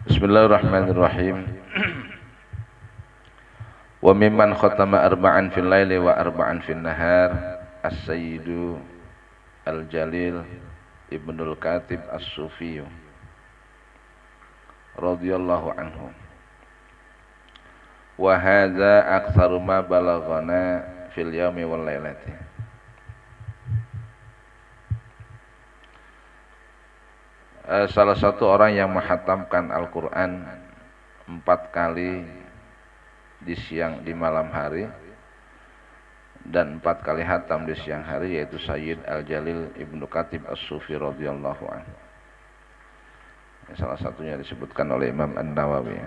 Bismillahirrahmanirrahim. Wa mimman khatama arba'an fil laili wa arba'an fil nahar As-Sayyidu Al-Jalil Ibnul Katib As-Sufi radhiyallahu anhu. Wa hadza aktsaru ma balaghana fil yaumi wal lailati. Salah satu orang yang menghatamkan Al-Quran 4 kali di malam hari dan 4 kali hatam di siang hari, yaitu Sayyid Al-Jalil Ibnu Katib As-Sufi radhiyallahu anhu. Salah satunya disebutkan oleh Imam An-Nawawi.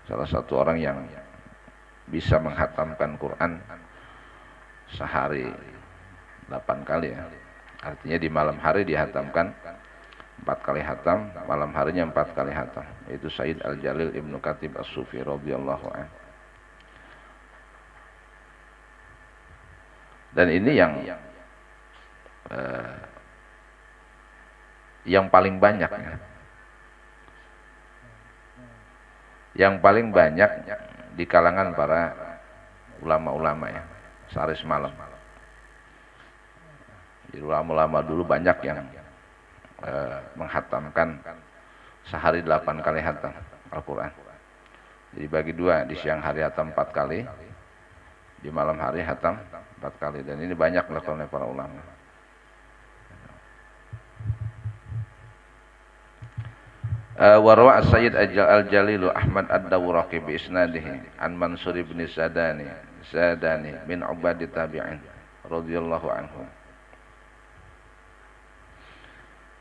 Salah satu orang yang bisa menghatamkan Quran sehari 8 kali ya. Artinya di malam hari dihatamkan 4 kali hatam, malam harinya 4 kali hatam. Itu Sayyid Al-Jalil Ibnu Katib As-Sufi radhiyallahu anhu. Dan ini yang paling banyak ya. Yang paling banyak di kalangan para ulama-ulama ya, sehari semalam. Jadi ulama-ulama dulu banyak yang menghatamkan sehari 8 kali hatam Al-Quran. Jadi bagi dua, di siang hari hatam 4 kali, di malam hari hatam 4 kali. Dan ini banyak dilakukan oleh para ulama. Warwa Sayyid Al-Jalilu Ahmad Ad-Dawraqi bi isnadihi an Mansur ibn Zadani min ubadi tabi'in radhiyallahu anhu.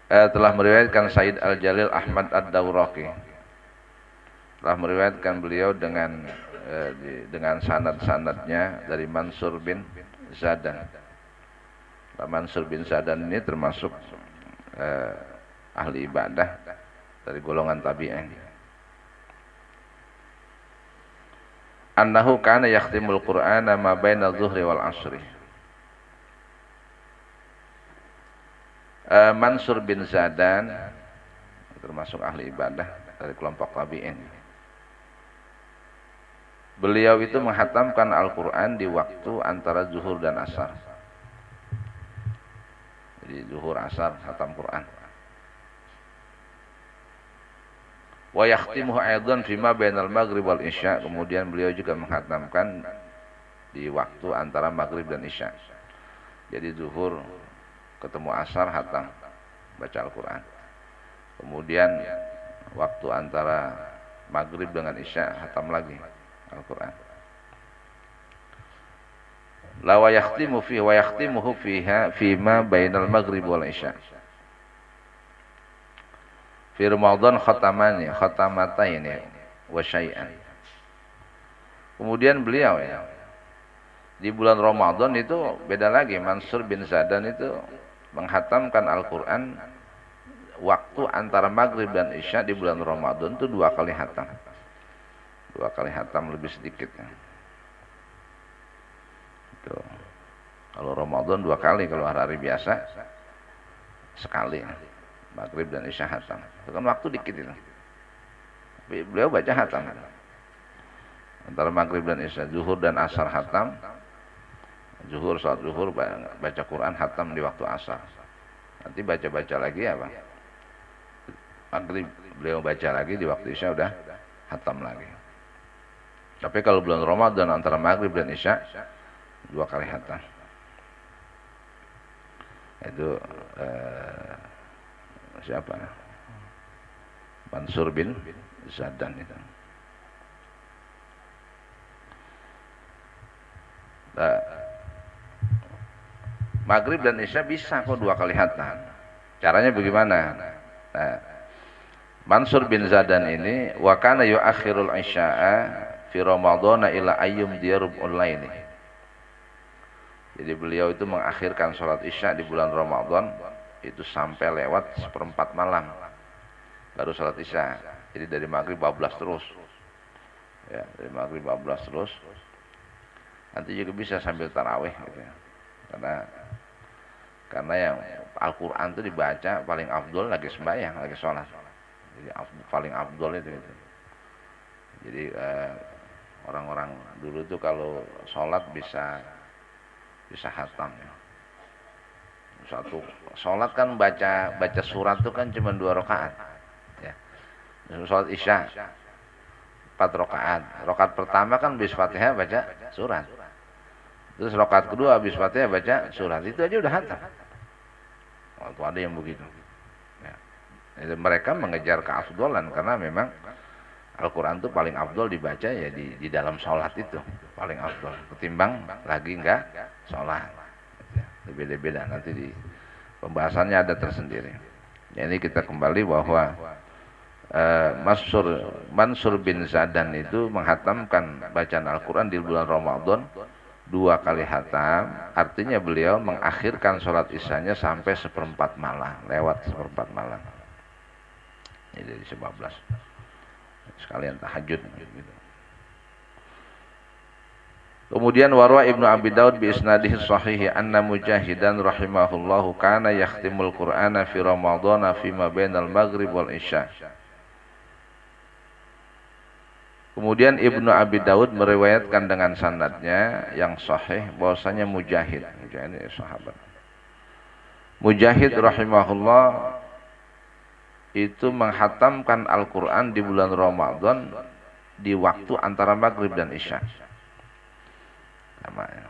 Telah meriwayatkan Sayyid Al-Jalil Ahmad Ad-Dawraqi, telah meriwayatkan beliau dengan sanad-sanadnya dari Mansur bin Zadan. Mansur bin Zadan ini termasuk ahli ibadah dari golongan tabi'in. Annahu kana yakhtimul Qur'ana ma baina dhuhri wal asri. Mansur bin Zadan termasuk ahli ibadah dari kelompok tabi'in. Beliau itu menghatamkan Al-Quran di waktu antara zuhur dan asar. Jadi zuhur asar hatam Quran. Wa yakhtimuhu aidan fima bainal maghrib wal isya. Kemudian beliau juga menghatamkan di waktu antara maghrib dan isya. Jadi zuhur ketemu asar hatam baca Al-Quran. Kemudian waktu antara maghrib dengan isya hatam lagi Al-Quran. La wa yakhtimu fihi wa yakhtimuhu fiha fima bainal maghrib wal isya. Fi Ramadan khatamataini wa syai'an. Kemudian beliau ya, di bulan Ramadan itu beda lagi. Mansur bin Zadan itu menghatamkan Al-Quran waktu antara maghrib dan isya di bulan Ramadan itu 2 kali hatam. 2 kali hatam lebih sedikit ya. Itu. Kalau Ramadan 2 kali, kalau hari biasa sekali. Maghrib dan isya hatam. Itu kan waktu dikit itu. Tapi beliau baca hatam. Antara maghrib dan isya, zuhur dan asar hatam. Zuhur, salat zuhur baca Quran hatam di waktu asar. Nanti baca-baca lagi apa? Maghrib beliau baca lagi, di waktu isya udah hatam lagi. Tapi kalau bulan Ramadan antara maghrib dan isya 2 kali hatam. Itu siapa? Mansur bin Zadan itu. Maghrib dan isya bisa kok 2 kali hatam. Caranya bagaimana? Mansur bin Zadan ini wa kana yu'akhirul isya'a fi Ramadhan ila ayyum diyarubul laili. Jadi beliau itu mengakhirkan sholat isya di bulan Ramadan itu sampai lewat 1/4 malam baru sholat isya. Jadi dari maghrib bablas terus. Ya, dari maghrib bablas terus. Nanti juga bisa sambil tarawih gitu ya. Karena yang Al-Quran itu dibaca paling afdol lagi sembahyang, lagi sholat. Jadi paling afdol itu. Jadi orang-orang dulu tuh kalau sholat bisa hatam ya. Satu sholat kan baca surat tuh kan cuma 2 rakaat ya. Sholat isya 4 rakaat. Rakaat pertama kan habis Fatihah baca surat. Terus rakaat kedua habis Fatihah baca surat. Itu aja udah hatam. Waktu ada yang begitu. Ya. Jadi mereka mengejar keafdolan karena memang Al-Quran itu paling afdol dibaca ya di dalam sholat itu paling afdol ketimbang lagi enggak sholat. Beda-beda nanti di pembahasannya ada tersendiri. Jadi kita kembali bahwa Mansur bin Zadan itu menghatamkan bacaan Al-Quran di bulan Ramadan 2 kali hatam. Artinya beliau mengakhirkan sholat isyanya sampai 1/4 malam, lewat 1/4 malam. Jadi 11 sekalian tahajud gitu. Kemudian warwa Ibnu Abi Daud bi isnadihi sahih anna Mujahidan rahimahullahu kana yakhtimul Qur'ana fi Ramadan fi ma bainal maghrib wal isya. Kemudian Ibnu Abi Daud meriwayatkan dengan sanadnya yang sahih bahwasanya Mujahid ini sahabat. Mujahid rahimahullah itu menghatamkan Al-Quran di bulan Ramadan di waktu antara maghrib dan isya. Namanya.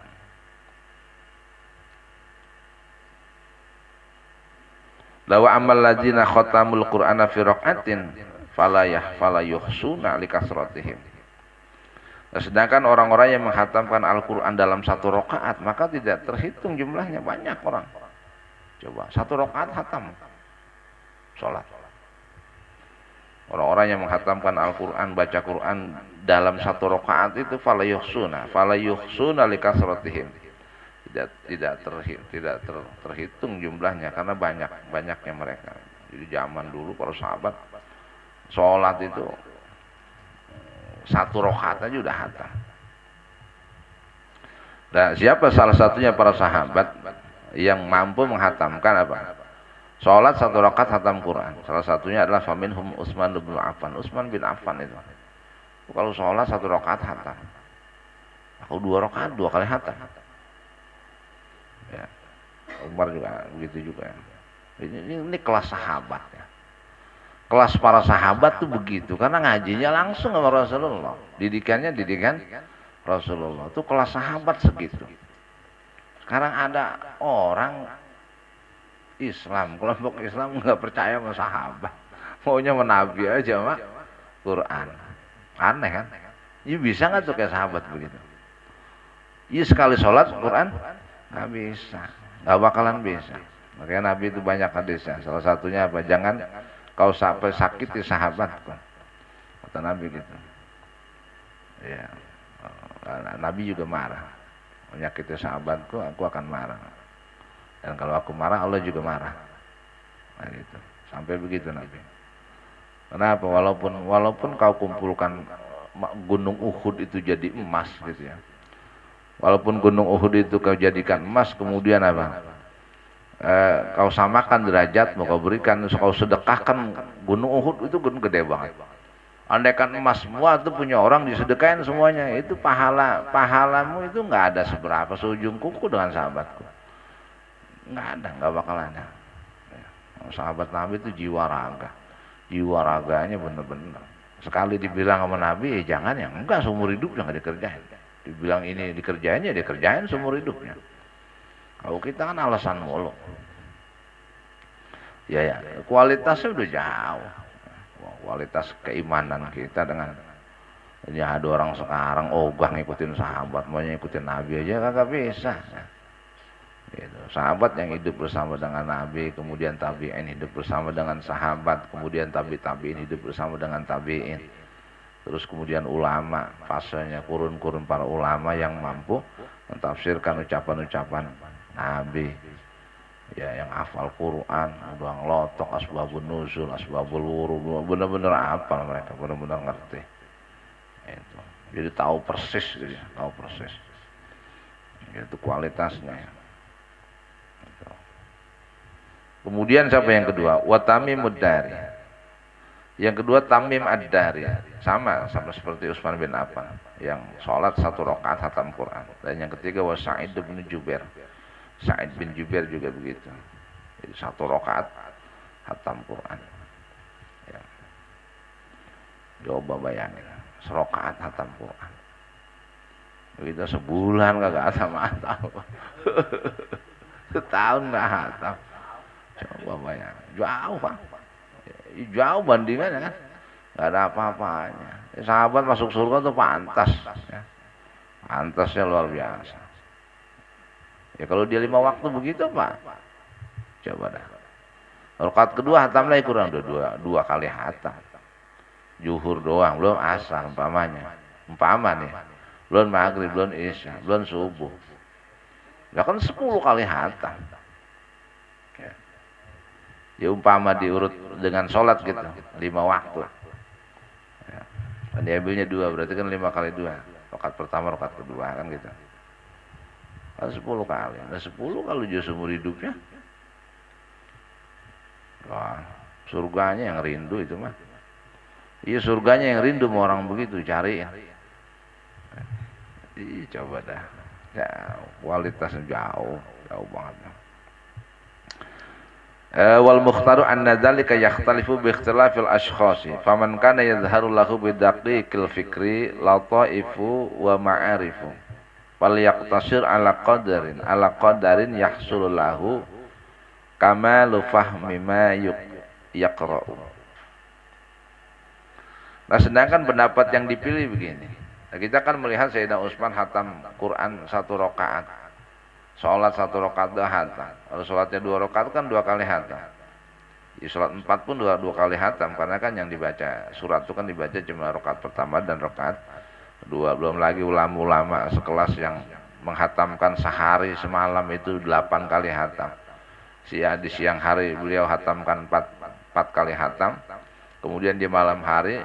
Lawa amal ladzina khatamul Qur'ana fi raqatin fala yuhsuna likasratihim. Sedangkan orang-orang yang menghatamkan Al-Quran dalam 1 rakaat maka tidak terhitung jumlahnya, banyak orang. Coba 1 rakaat hatam salat. Orang-orang yang menghatamkan Al-Quran, baca Quran dalam 1 rakaat itu fala yuhsuna likasratihim. Tidak terhitung jumlahnya karena banyaknya mereka. Jadi zaman dulu para sahabat sholat itu 1 rakaat aja udah hatam. Dan siapa salah satunya para sahabat yang mampu menghatamkan apa? Sholat 1 rakaat hatam Quran. Salah satunya adalah faminhum Utsman bin Affan. Utsman bin Affan itu. Kalau sholat 1 rakaat hatam. Aku 2 rakaat 2 kali hatam. Ya. Umar juga begitu juga. Ini kelas sahabat ya. Kelas para sahabat tuh begitu karena ngajinya langsung sama Rasulullah. Didikan Rasulullah. Itu kelas sahabat segitu. Sekarang ada orang Islam, kelompok Islam nggak percaya sama sahabat, maunya menabi aja sama Quran. Aneh kan? Ini bisa nggak tuh kayak sahabat begitu? Iya sekali sholat Quran nggak bisa, nggak bakalan bisa. Makanya Nabi itu banyak hadisnya. Salah satunya apa? Jangan kau sampai sakiti sahabatku, kata Nabi gitu. Ya, Nabi juga marah. Menyakiti sahabatku, aku akan marah. Dan kalau aku marah, Allah juga marah. Nah gitu. Sampai begitu Nabi. Kenapa? Walaupun kau kumpulkan gunung Uhud itu jadi emas gitu ya. Walaupun gunung Uhud itu kau jadikan emas, kemudian apa? Kau samakan derajatmu, kau berikan, kau sedekahkan gunung Uhud itu gunung gede banget. Andaikan emas semua itu punya orang disedekain semuanya, itu pahalamu itu nggak ada seberapa seujung kuku dengan sahabatku. Nggak ada, nggak bakal ada. Sahabat Nabi itu jiwa raganya bener-bener. Sekali dibilang sama Nabi, jangan ya enggak, seumur hidup jangan dikerjain. Dibilang ini dikerjain ya dikerjain seumur hidupnya. Kalau kita kan alasan mulu. Ya, kualitasnya udah jauh. Kualitas keimanan kita dengan ya ada orang sekarang ogah ngikutin sahabat, maunya ngikutin Nabi aja kagak bisa. Gitu. Sahabat yang hidup bersama dengan Nabi, kemudian tabi'in hidup bersama dengan sahabat, kemudian tabi'in hidup bersama dengan tabi'in, terus kemudian ulama, fasenya kurun-kurun para ulama yang mampu mentafsirkan ucapan-ucapan Nabi, ya yang hafal Quran, udah ngelotok asbabun nuzul, asbabul wurud, benar-benar hafal mereka, benar-benar ngerti. Itu. Jadi tahu persis, gitu, tahu persis. Itu kualitasnya. Ya. Kemudian siapa yang kedua? Watami Mudari. Yang kedua Tamim Ad-Dari, sama seperti Utsman bin Affan yang sholat 1 rakaat hatam Quran. Dan yang ketiga wa Sa'id bin Jubair. Sa'id bin Jubair juga begitu. Jadi 1 rakaat hatam Quran. Ya. Coba bayangin, 1 rakaat hatam Quran. Kita sebulan kagak hatam. Setahun nggak hatam. Coba bayangin, jauh Pak. Jauh bandingannya kan, nggak ada apa-apanya. Sahabat masuk surga tuh pantas, ya. Pantasnya luar biasa. Ya kalau dia 5 waktu begitu Pak, coba dah. Rakaat kedua hatam lagi kurang dua kali hatam. Zuhur doang, belum asar umpamanya. Nih, belum maghrib, belum isya, belum subuh. Ya kan 10 kali hatam. Ya umpama diurut dengan sholat gitu 5 waktu ya. Dan diambilnya 2, berarti kan 5 kali 2, rakaat pertama rakaat kedua kan gitu kan 10 kali. Nah 10 kalau dia seumur hidupnya, wah surganya yang rindu itu mah. Iya surganya yang rindu mau orang begitu cari ya. Coba dah ya, kualitasnya jauh banget. Wal mukhtaru anna dzalika yakhtalifu bi ikhtilafil ashkhasi faman kana yadhharu lahu bi daqiqil fikri lataifu wa ma'arifu fal yaqtasir ala qadarin yahsul lahu kamalu fahmi ma yaqra'u. Nah sedangkan pendapat yang dipilih begini, nah, kita kan melihat Sayyidina Utsman hatam Quran 1 rakaat, sholat 1 rakaat 2 hatam. Kalau sholatnya 2 rakaat kan 2 kali hatam. Di sholat 4 pun 2 kali hatam, karena kan yang dibaca surat itu kan dibaca cuma rakaat pertama dan rakaat kedua. Belum lagi ulama-ulama sekelas yang menghatamkan sehari semalam itu 8 kali hatam. Di siang hari beliau hatamkan 4 kali hatam. Kemudian di malam hari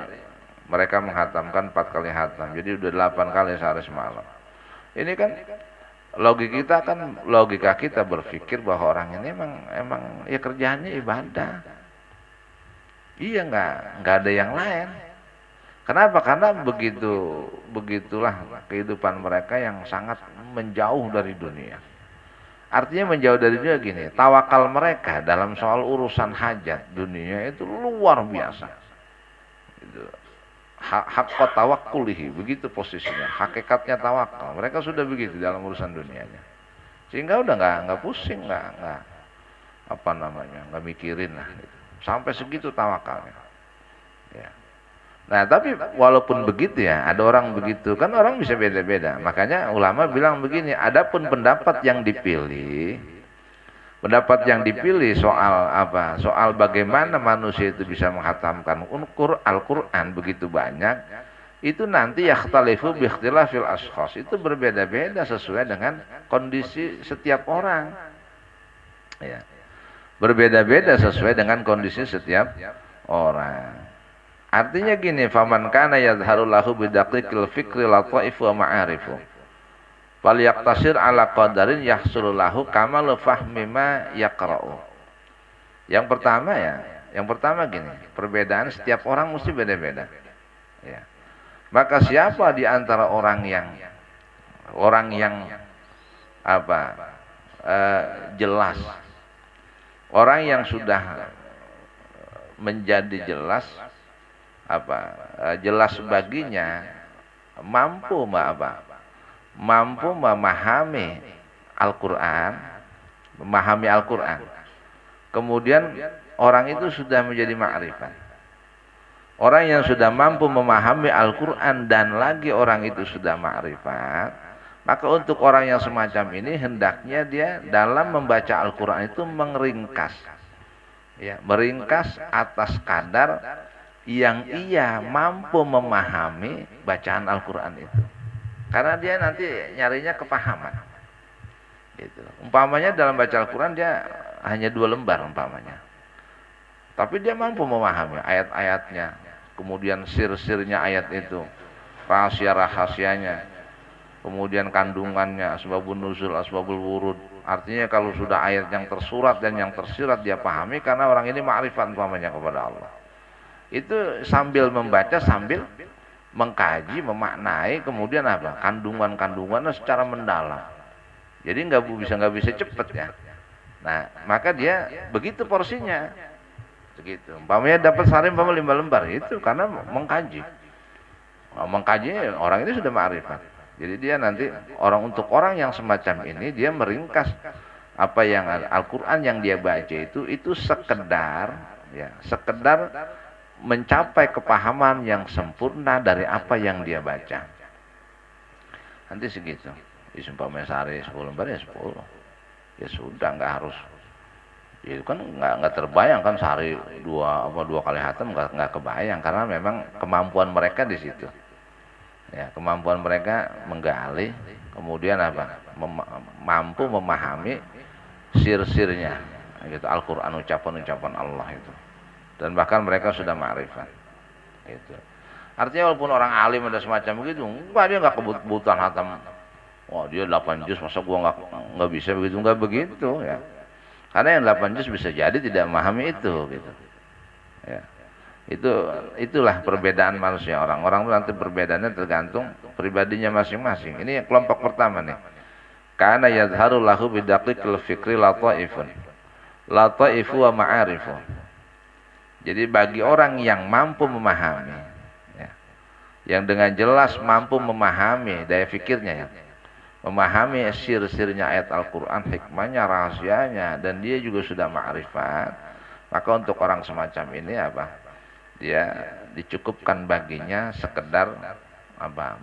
mereka menghatamkan 4 kali hatam. Jadi udah 8 kali sehari semalam. Ini kan logika kita berpikir bahwa orang ini emang ya kerjaannya ibadah. Iya nggak ada yang lain. Kenapa? Karena begitulah kehidupan mereka yang sangat menjauh dari dunia. Artinya menjauh dari dunia gini, tawakal mereka dalam soal urusan hajat dunia itu luar biasa. Itu hak tawakkulihi, begitu posisinya, hakikatnya tawakal. Mereka sudah begitu dalam urusan dunianya, sehingga udah nggak pusing, nggak nggak mikirin lah, gitu. Sampai segitu tawakalnya. Ya. Nah tapi walaupun begitu ya, ada orang begitu, kan orang bisa beda-beda. Makanya ulama bilang begini, adapun pendapat yang dipilih soal apa? Soal bagaimana manusia itu bisa menghatamkan Al-Quran begitu banyak, itu nanti yakhtalifu bi ikhtilafil ashkhas, itu berbeda-beda sesuai dengan kondisi setiap orang. Ya. Berbeda-beda sesuai dengan kondisi setiap orang. Artinya gini, faman kana yadhharu lahu bi daqiqil fikri lataifu wa ma'arifu fal yaqtasir ala qadarin yahsul lahu kamalu fahmi ma yaqra'u. Yang pertama gini, perbedaan setiap orang mesti beda-beda. Ya. Maka siapa di antara orang yang jelas, orang yang sudah menjadi jelas jelas baginya, mampu memahami Al-Quran, kemudian orang itu sudah menjadi ma'rifat. Orang yang sudah mampu memahami Al-Quran dan lagi orang itu sudah ma'rifat, maka untuk orang yang semacam ini hendaknya dia dalam membaca Al-Quran itu meringkas atas kadar yang ia mampu memahami bacaan Al-Quran itu. Karena dia nanti nyarinya kepahaman. Gitu. Umpamanya dalam baca Al-Quran dia hanya 2 lembar umpamanya. Tapi dia mampu memahami ayat-ayatnya, kemudian sir-sirnya ayat itu, rahasia-rahasianya, kemudian kandungannya, asbabun nuzul, asbabul wurud. Artinya kalau sudah ayat yang tersurat dan yang tersirat dia pahami, karena orang ini ma'rifat umpamanya kepada Allah. itu sambil membaca, sambil mengkaji, memaknai, kemudian apa? Kandungan-kandungannya secara mendalam. Jadi nggak bisa cepet ya. Nah, maka dia begitu porsinya. Segitu. Umpamanya dapat sehari 5 lembar itu karena mengkaji. Nah, mengkaji orang ini sudah ma'rifat. Jadi dia nanti untuk orang yang semacam ini dia meringkas apa yang Al-Qur'an yang dia baca itu sekedar mencapai kepahaman yang sempurna dari apa yang dia baca. Nanti segitu. Umpamanya sehari 10 lembar ya 10. Ya sudah, nggak harus. Ya kan nggak terbayang kan sehari dua kali hatam, nggak kebayang karena memang kemampuan mereka di situ. Ya, kemampuan mereka menggali, kemudian mampu memahami sir-sirnya gitu, Al-Qur'an, ucapan-ucapan Allah itu. Dan bahkan mereka sudah ma'rifat. Gitu. Artinya walaupun orang alim ada semacam begitu, dia nggak kebutuhan hatam. Wah, dia 8 juz, masa gua nggak bisa begitu, nggak begitu ya. Karena yang 8 juz bisa jadi tidak memahami itu gitu. Ya. Itulah perbedaan manusia. Orang-orang nanti perbedaannya tergantung pribadinya masing-masing. Ini yang kelompok pertama nih. Kana yadharu lahu bidaqiqil fikri lataifun. Lataifu wa ma'arifu. Jadi bagi orang yang mampu memahami ya, yang dengan jelas mampu memahami daya fikirnya ya, memahami sir-sirnya ayat Al-Qur'an, hikmahnya, rahasianya, dan dia juga sudah ma'rifat, maka untuk orang semacam ini dia dicukupkan baginya sekedar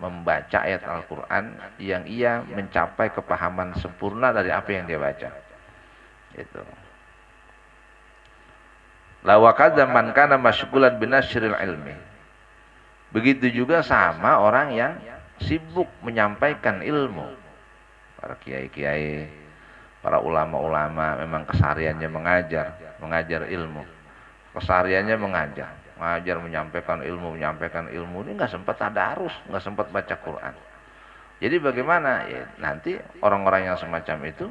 membaca ayat Al-Qur'an yang ia mencapai kepahaman sempurna dari apa yang dia baca. Itu. La wa kadza man kana masyghulan binasyril ilmi. Begitu juga sama orang yang sibuk menyampaikan ilmu. Para kiai-kiai, para ulama-ulama memang kesehariannya mengajar ilmu. Kesehariannya mengajar, menyampaikan ilmu, ini nggak sempat tadarus, nggak sempat baca Quran. Jadi bagaimana? Ya, nanti orang-orang yang semacam itu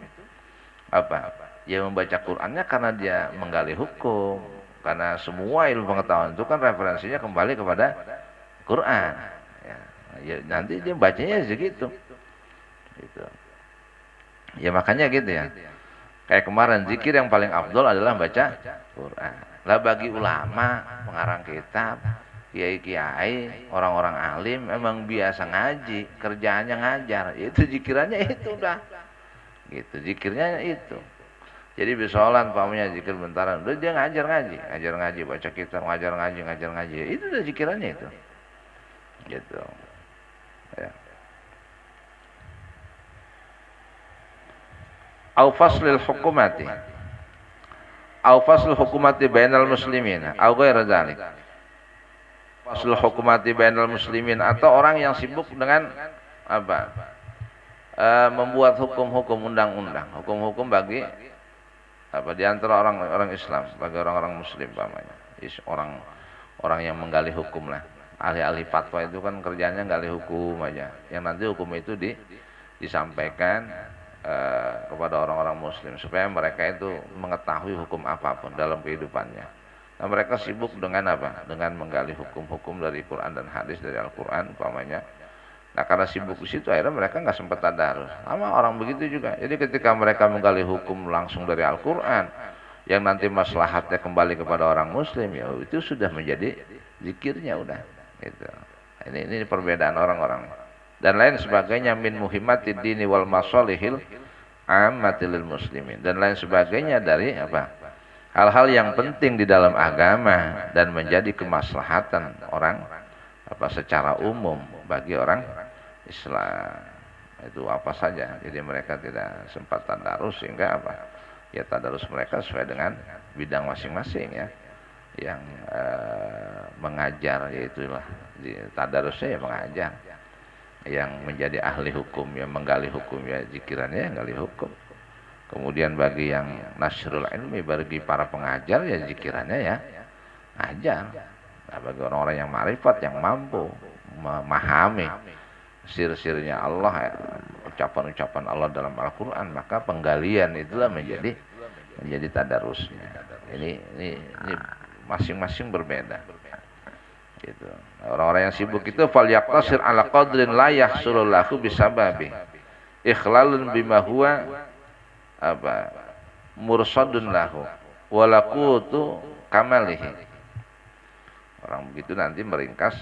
ya membaca Qurannya karena dia menggali hukum, karena semua ilmu pengetahuan itu kan referensinya kembali kepada Quran. Ya, nanti dia bacanya segitu. Gitu. Ya makanya gitu ya. Kayak kemarin zikir yang paling afdol adalah baca Quran. Lah bagi ulama, pengarang kitab, kiai-kiai, orang-orang alim memang biasa ngaji, kerjaannya ngajar. Itu zikirannya itu udah. Gitu, zikirnya itu. Jadi bisolan pamannya zikir bentaran, udah dia ngajar ngaji, baca kitab, ngajar ngaji. Itu udah zikirannya itu. Gitu. Ya. Au faslil hukumati bainal muslimin au ghaira dzalik. Faslul hukumati bainal muslimin, atau orang yang sibuk dengan membuat hukum-hukum undang-undang, hukum-hukum bagi di antara orang-orang Islam, bagi orang-orang muslim pamannya. Orang yang menggali hukum lah. Ahli-ahli fatwa itu kan kerjanya gali hukum aja. Yang nanti hukum itu disampaikan kepada orang-orang muslim supaya mereka itu mengetahui hukum apapun dalam kehidupannya. Nah, mereka sibuk dengan dengan menggali hukum-hukum dari Quran dan hadis, dari Al-Quran umpamanya. Nah, karena sibuk di situ akhirnya mereka nggak sempat tadarus. Sama orang begitu juga. Jadi ketika mereka menggali hukum langsung dari Al-Quran yang nanti maslahatnya kembali kepada orang muslim, ya itu sudah menjadi zikirnya udah gitu. Ini perbedaan orang-orang. Dan lain sebagainya min muhimmatid dini wal masalihil ammatil muslimin, dan lain sebagainya dari hal-hal yang penting di dalam agama dan menjadi kemaslahatan orang secara umum bagi orang Islam. Itu apa saja. Jadi mereka tidak sempat tadarus, sehingga ya tadarus mereka sesuai dengan bidang masing-masing ya. Yang mengajar, yaitulah tadarusnya ya mengajar. Yang menjadi ahli hukum ya menggali hukum, ya zikirannya ya gali hukum. Kemudian bagi yang nasrul ilmi, bagi para pengajar ya zikirannya ya ajar. Nah, bagi orang-orang yang ma'rifat, yang mampu memahami sir-sirnya Allah, ucapan-ucapan Allah dalam Al-Quran, maka penggalian itulah menjadi tadarusnya. Ini masing-masing berbeda. Gitu. Orang-orang yang sibuk itu falyaqtasir ala qadrin la yahsulu lahu bisababi ikhlalun bima huwa apa mursadun lahu walaqutu kamalihi. Orang begitu nanti meringkas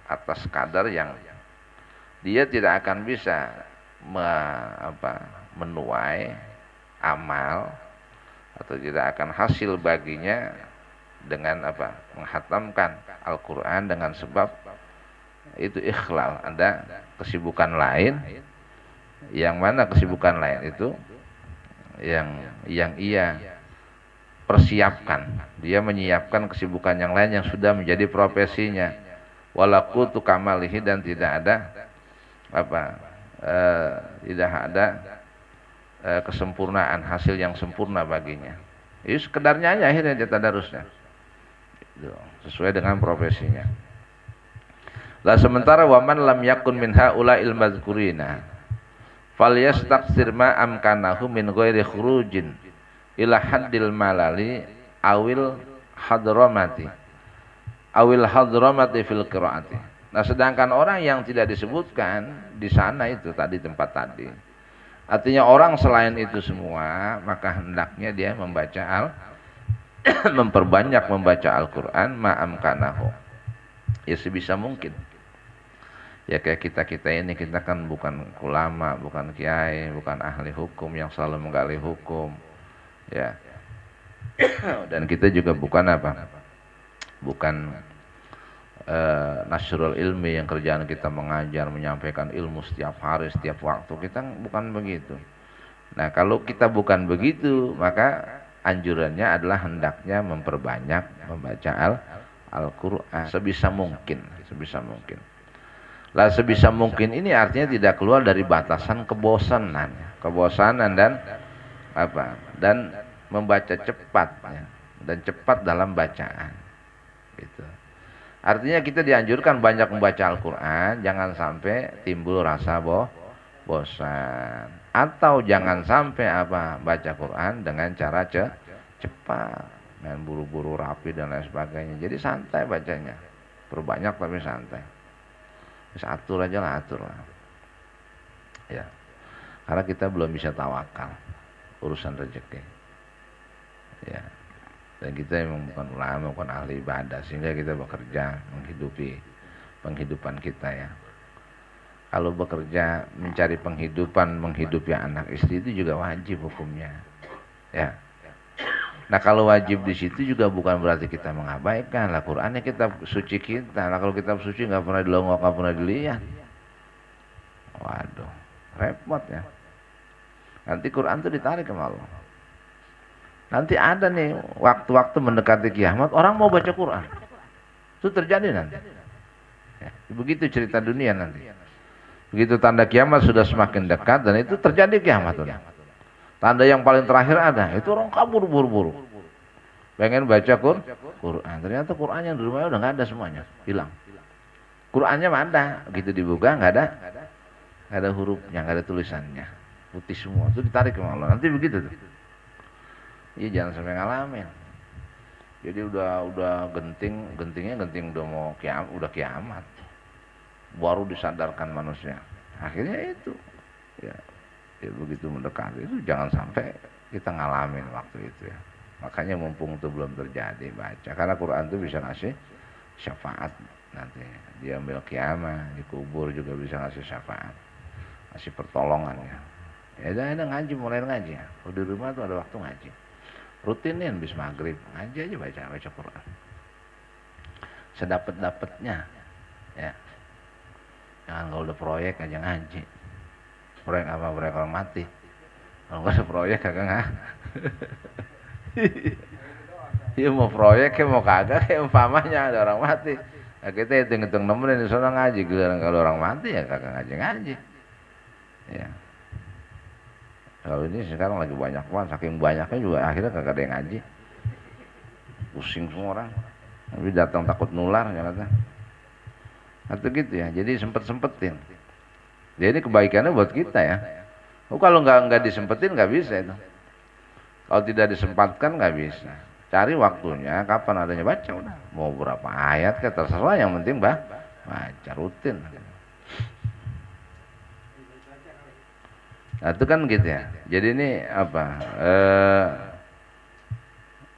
atas kadar yang dia tidak akan bisa menuai amal atau tidak akan hasil baginya dengan menghatamkan Al-Quran dengan sebab itu ikhlal, ada kesibukan lain, yang mana kesibukan lain itu yang ia persiapkan, dia menyiapkan kesibukan yang lain yang sudah menjadi profesinya, walakutu kamalihi, dan tidak ada tidak ada kesempurnaan, hasil yang sempurna baginya. Itu sekedarnya aja akhirnya dia tadarusnya sesuai dengan profesinya. Lah sementara waman lam yakun min haula'il mazkurina falyastaqsir ma amkanahu min ghairi khurujin ila haddil malali awil hadramati fil qiraati. Nah, sedangkan orang yang tidak disebutkan di sana itu tadi, tempat tadi, artinya orang selain itu semua, maka hendaknya dia memperbanyak membaca Al-Quran ma'amkanahu, ya sebisa mungkin. Ya kayak kita ini, kita kan bukan ulama, bukan kiai, bukan ahli hukum yang selalu menggali hukum, ya. Dan kita juga bukan bukan nasrul ilmi yang kerjaan kita mengajar, menyampaikan ilmu setiap hari, setiap waktu. Kita bukan begitu. Nah, kalau kita bukan begitu, maka anjurannya adalah hendaknya memperbanyak membaca Al-Quran sebisa mungkin. Lah sebisa mungkin ini artinya tidak keluar dari batasan kebosanan dan membaca cepat, ya, dan cepat dalam bacaan. Gitu. Artinya kita dianjurkan banyak membaca Al-Quran, jangan sampai timbul rasa bosan, atau jangan sampai baca Quran dengan cara cepat, main buru-buru rapi dan lain sebagainya. Jadi santai bacanya, perbanyak tapi santai. Bisa atur lah, ya. Karena kita belum bisa tawakal urusan rezeki, ya. Dan kita memang bukan ulama, bukan ahli ibadah, sehingga kita bekerja menghidupi penghidupan kita, ya. Kalau bekerja mencari penghidupan, menghidupi anak istri, itu juga wajib hukumnya, ya. Nah, kalau wajib di situ juga bukan berarti kita mengabaikan lah Qur'annya, kitab suci kita. Nah, kalau kitab suci nggak pernah dilongok, nggak pernah dilihat, waduh, repot, ya. Nanti Quran itu ditarik ke Allah. Nanti ada nih waktu-waktu mendekati kiamat, orang mau baca Quran, itu terjadi nanti, ya. Begitu cerita dunia nanti. Begitu tanda kiamat sudah semakin dekat, dan itu terjadi kiamat. Tanda yang paling terakhir ada, itu orang kabur buru-buru, pengen baca Quran. Ternyata Quran yang di rumahnya udah nggak ada, semuanya hilang. Qurannya ada, begitu dibuka nggak ada hurufnya, nggak ada tulisannya, putih semua. Itu ditarik ke Allah. Nanti begitu tuh. Iya, jangan sampai ngalamin. Jadi udah gentingnya udah mau kiamat, baru disadarkan manusia. Akhirnya itu, ya begitu mendekati itu jangan sampai kita ngalamin waktu itu, ya. Makanya mumpung itu belum terjadi, baca, karena Quran itu bisa ngasih syafaat nanti dia ambil kiamat, dikubur juga bisa ngasih syafaat, ngasih pertolongan, ya. Ya ada ngaji, mulai ngaji, ya. Kalau di rumah tuh ada waktu ngaji, rutinin bis maghrib ngaji aja, baca Quran sedapet-dapetnya, ya. Jangan kalau udah proyek aja ngaji. Proyek orang mati. Kalau nggak ada proyek kagak nggak. Ya mau proyek ya mau kagak, ya umpamanya ada orang mati. Nah, kita hitung-hitung nemenin di sana ngaji. Kalau orang mati ya kagak ngaji. Ya. Kalau ini sekarang lagi banyak banget, saking banyaknya juga akhirnya kagak ada yang ngaji. Pusing semua orang. Tapi datang takut nular, ya kata. Atau gitu, ya. Jadi sempet-sempetin. Jadi kebaikannya buat kita, ya. Kalau nggak disempetin nggak bisa itu. Kalau tidak disempatkan nggak bisa. cari waktunya kapan adanya baca udah. Mau berapa ayat ke terserah, yang penting baca rutin. Nah, itu kan gitu ya. Jadi ini apa?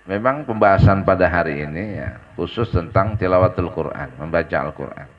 Memang pembahasan pada hari ini ya khusus tentang tilawatul Quran, membaca Al-Quran.